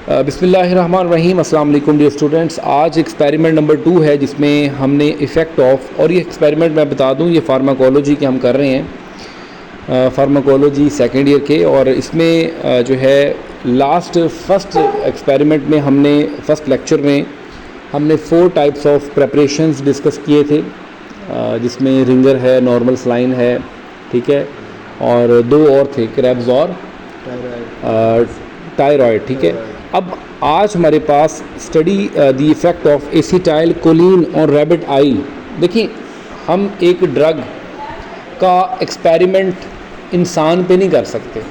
बिस्मिल्लाहिर्रहमानिर्रहीम। अस्सलाम वालेकुम डियर स्टूडेंट्स। आज एक्सपेरिमेंट नंबर 2 है जिसमें हमने इफ़ेक्ट ऑफ, और ये एक्सपेरिमेंट मैं बता दूं ये फार्माकोलॉजी के हम कर रहे हैं, फार्माकोलॉजी सेकेंड ईयर के। और इसमें जो है फर्स्ट एक्सपेरिमेंट में हमने फर्स्ट लेक्चर में हमने 4 टाइप्स ऑफ प्रेपरेशंस डिस्कस किए थे, जिसमें रिंगर है, नॉर्मल सलाइन है, ठीक है, और 2 और थे, क्रेब्स और थायराइड, ठीक है। अब आज हमारे पास study the effect of acetylcholine और रैबिट आई। देखिए, हम एक ड्रग का एक्सपेरिमेंट इंसान पे नहीं कर सकते।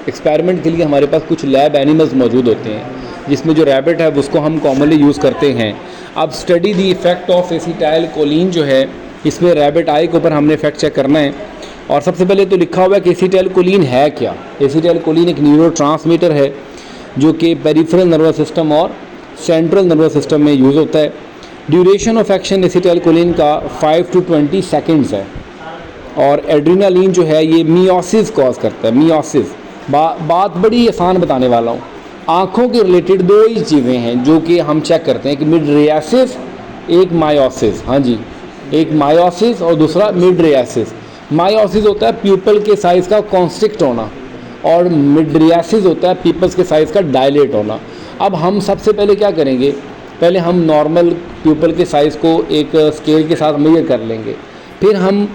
एक्सपेरिमेंट के लिए हमारे पास कुछ लैब एनिमल्स मौजूद होते हैं, जिसमें जो रैबिट है उसको हम कॉमनली यूज़ करते हैं। अब study the effect of acetyl choline जो है, इसमें रैबिट आई के ऊपर हमने इफेक्ट चेक करना है। और सबसे पहले तो लिखा हुआ है कि एसिटाइल कोलिन है क्या। एसिटाइल कोलिन एक न्यूरोट्रांसमीटर है जो कि पेरिफेरल नर्वस सिस्टम और सेंट्रल नर्वस सिस्टम में यूज़ होता है। Duration of action acetyl choline का 5 to 20 सेकेंड्स है। और एड्रीनालिन जो है ये मियोसिस कॉज करता है। मियोसिस बात बड़ी आसान बताने वाला हूँ। आँखों के रिलेटेड 2 ही चीज़ें हैं जो कि हम चेक करते हैं कि मिडरियासिस, एक मायोसिस। हाँ जी, एक मायोसिस और दूसरा मिडरियासिस। मायोसिस होता है प्यूपल के साइज़ का कॉन्स्ट्रिक्ट होना, और मिडरियासिस होता है पीपल्स के साइज़ का डायलेट होना। अब हम सबसे पहले क्या करेंगे, पहले हम नॉर्मल पीपल के साइज़ को एक स्केल के साथ मेजर कर लेंगे। फिर हम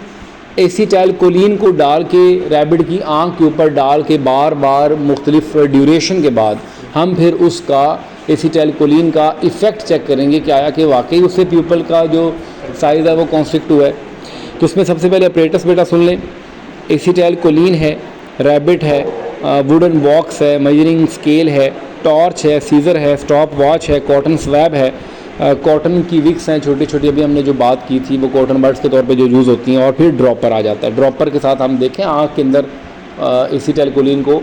एसिटाइल कोलिन को डाल के रैबिट की आँख के ऊपर डाल के बार बार मुख्तलिफ ड्यूरेशन के बाद हम फिर उसका एसिटाइल कोलिन का इफ़ेक्ट चेक करेंगे कि आया कि वाकई उससे पीपल का जो साइज़ है वो कॉन्स्ट्रिक्ट हुआ है। तो उसमें सबसे पहले अपरेटस बेटा सुन लें। एसिटाइल कोलिन है, रैबिट है, वुडन बॉक्स है, मेजरिंग स्केल है, टॉर्च है, सीज़र है, स्टॉप वॉच है, कॉटन स्वैब है, कॉटन की विक्स हैं छोटी छोटी, अभी हमने जो बात की थी वो कॉटन बड्स के तौर पे जो यूज़ होती हैं। और फिर ड्रॉपर आ जाता है। ड्रॉपर के साथ हम देखें आँख के अंदर एसिटाइल कोलिन को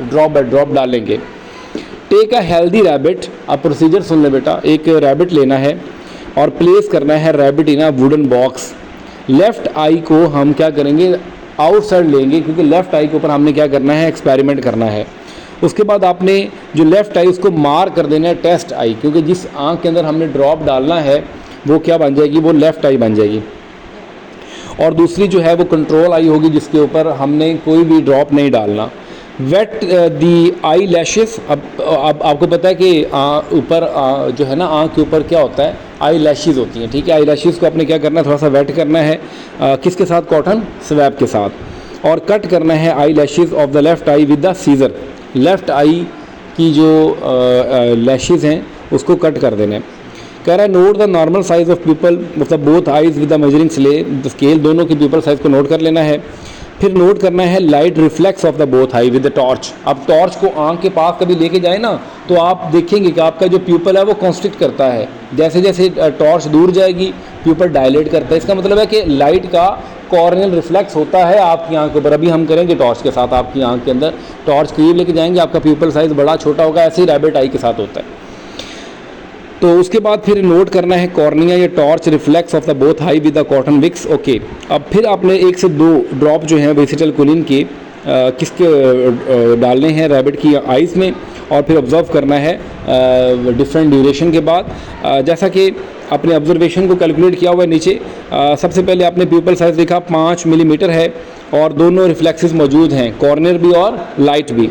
ड्रॉप बाय ड्रॉप डालेंगे। Take a healthy rabbit. अब प्रोसीजर सुन ले बेटा। एक रैबिट लेना है और प्लेस करना है rabbit in a wooden box. Left eye को हम क्या करेंगे, आउटसाइड लेंगे, क्योंकि लेफ़्ट आई के ऊपर हमने क्या करना है, एक्सपेरिमेंट करना है। उसके बाद आपने जो लेफ़्ट आई उसको मार्क कर देना है टेस्ट आई, क्योंकि जिस आँख के अंदर हमने ड्रॉप डालना है वो क्या बन जाएगी, वो लेफ़्ट आई बन जाएगी। और दूसरी जो है वो कंट्रोल आई होगी, जिसके ऊपर हमने कोई भी ड्रॉप नहीं डालना। वेट दी आई लैशेस। अब आपको पता है कि ऊपर जो है ना, आँख के ऊपर क्या होता है, आई लैशेस होती हैं, ठीक है। आई लैशेस को आपने क्या करना है, थोड़ा सा वेट करना है, किसके साथ, कॉटन स्वैब के साथ। और कट करना है eyelashes of the left eye with the scissor. Left eye की जो लैशेस हैं उसको कट कर देना है। कह रहा है note the normal size of pupil, मतलब both eyes with the measuring scale, दोनों की पीपल साइज़ को नोट कर लेना है। फिर नोट करना है light reflex of the both eye with the torch. अब टॉर्च को आँख के पास कभी लेके जाए ना, तो आप देखेंगे कि आपका जो प्यूपल है वो कॉन्स्ट्रिक्ट करता है। जैसे जैसे टॉर्च दूर जाएगी प्यूपल डायलेट करता है। इसका मतलब है कि लाइट का कॉर्नियल रिफ्लेक्स होता है आपकी आँख के ऊपर। अभी हम करेंगे टॉर्च के साथ आपकी आँख के अंदर, टॉर्च करीब लेके जाएंगे, आपका प्यूपल साइज़ बड़ा छोटा होगा। ऐसे ही रैबिट आई के साथ होता है। तो उसके बाद फिर नोट करना है कॉर्निया या torch reflex of the both eye with the cotton wicks. Okay, अब फिर आपने 1 से 2 ड्रॉप जो हैं एसिटाइल कोलिन के किसके डालने हैं, रैबिट की आइज़ में, और फिर ऑब्ज़र्व करना है डिफरेंट ड्यूरेशन के बाद। जैसा कि अपने ऑब्जर्वेशन को कैलकुलेट किया हुआ है नीचे। सबसे पहले आपने प्यूपल साइज़ लिखा 5 मिलीमीटर है, और दोनों रिफ्लेक्सेस मौजूद हैं, कॉर्नर भी और लाइट भी।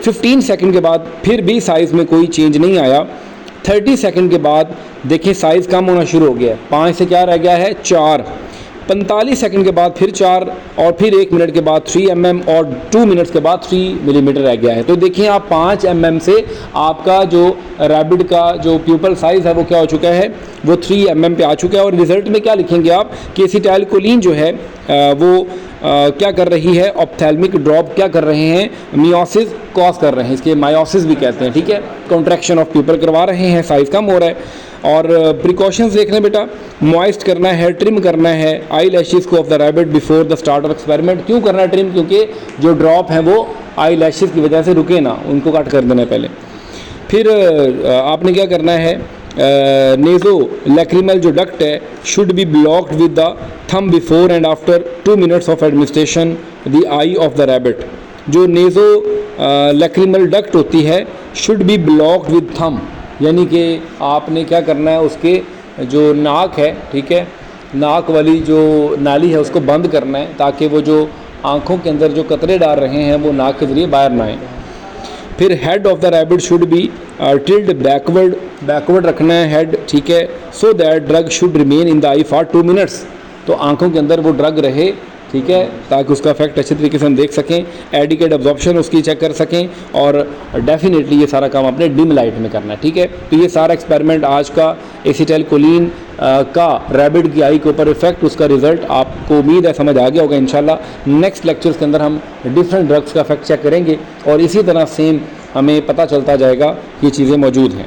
15 सेकंड के बाद फिर भी साइज़ में कोई चेंज नहीं आया। 30 सेकंड के बाद देखिए साइज़ कम होना शुरू हो गया है। 5 से क्या रह गया है, 4। 45 सेकंड के बाद फिर 4, और फिर 1 मिनट के बाद 3 mm, और 2 मिनट्स के बाद 3 मिलीमीटर रह गया है। तो देखिए आप 5 mm से आपका जो रैबिट का जो प्यूपल साइज़ है वो क्या हो चुका है, वो 3 mm पे आ चुका है। और रिजल्ट में क्या लिखेंगे आप कि एसिटाइल कोलिन जो है वो क्या कर रही है, ऑप्थेल्मिक ड्रॉप क्या कर रहे हैं, मियोसिस कॉज कर रहे हैं, इसके मायोसिस भी कहते हैं, ठीक है। कॉन्ट्रैक्शन ऑफ प्यूपल करवा रहे हैं, साइज़ कम हो रहा है। और प्रिकॉशंस देख लें बेटा। मॉइस्ट करना है, ट्रिम करना है आई लैशेस को of the rabbit before the start of experiment. क्यों करना है ट्रिम, क्योंकि जो ड्रॉप हैं वो आई लैशेस की वजह से रुके ना, उनको कट कर देना है पहले। फिर आपने क्या करना है, नेज़ो लैक्रिमल जो डक्ट है should be blocked with the thumb before and after 2 minutes of administration the I of the rabbit. जो नेज़ो लैक्रिमल डक्ट होती है should be blocked with thumb, यानी कि आपने क्या करना है, उसके जो नाक है, ठीक है, नाक वाली जो नाली है उसको बंद करना है ताकि वो जो आँखों के अंदर जो कतरे डाल रहे हैं वो नाक के ज़रिए बाहर ना आए। फिर head of the rabbit should be tilde backward रखना है हेड, ठीक है, so that drug should remain in the I for 2 minutes, तो आंखों के अंदर वो ड्रग रहे, ठीक है, ताकि उसका इफेक्ट अच्छे तरीके से हम देख सकें, एडिकेट अब्जॉर्प्शन उसकी चेक कर सकें, और डेफिनेटली ये सारा काम अपने डिम लाइट में करना है, ठीक है। तो ये सारा एक्सपेरिमेंट आज का एसिटाइलकोलिन का रैबिट की आई के ऊपर इफेक्ट, उसका रिजल्ट आपको उम्मीद है समझ आ गया होगा इंशाल्लाह। नेक्स्ट लेक्चर्स के अंदर हम डिफरेंट ड्रग्स का इफेक्ट चेक करेंगे और इसी तरह सेम हमें पता चलता जाएगा ये चीज़ें मौजूद हैं।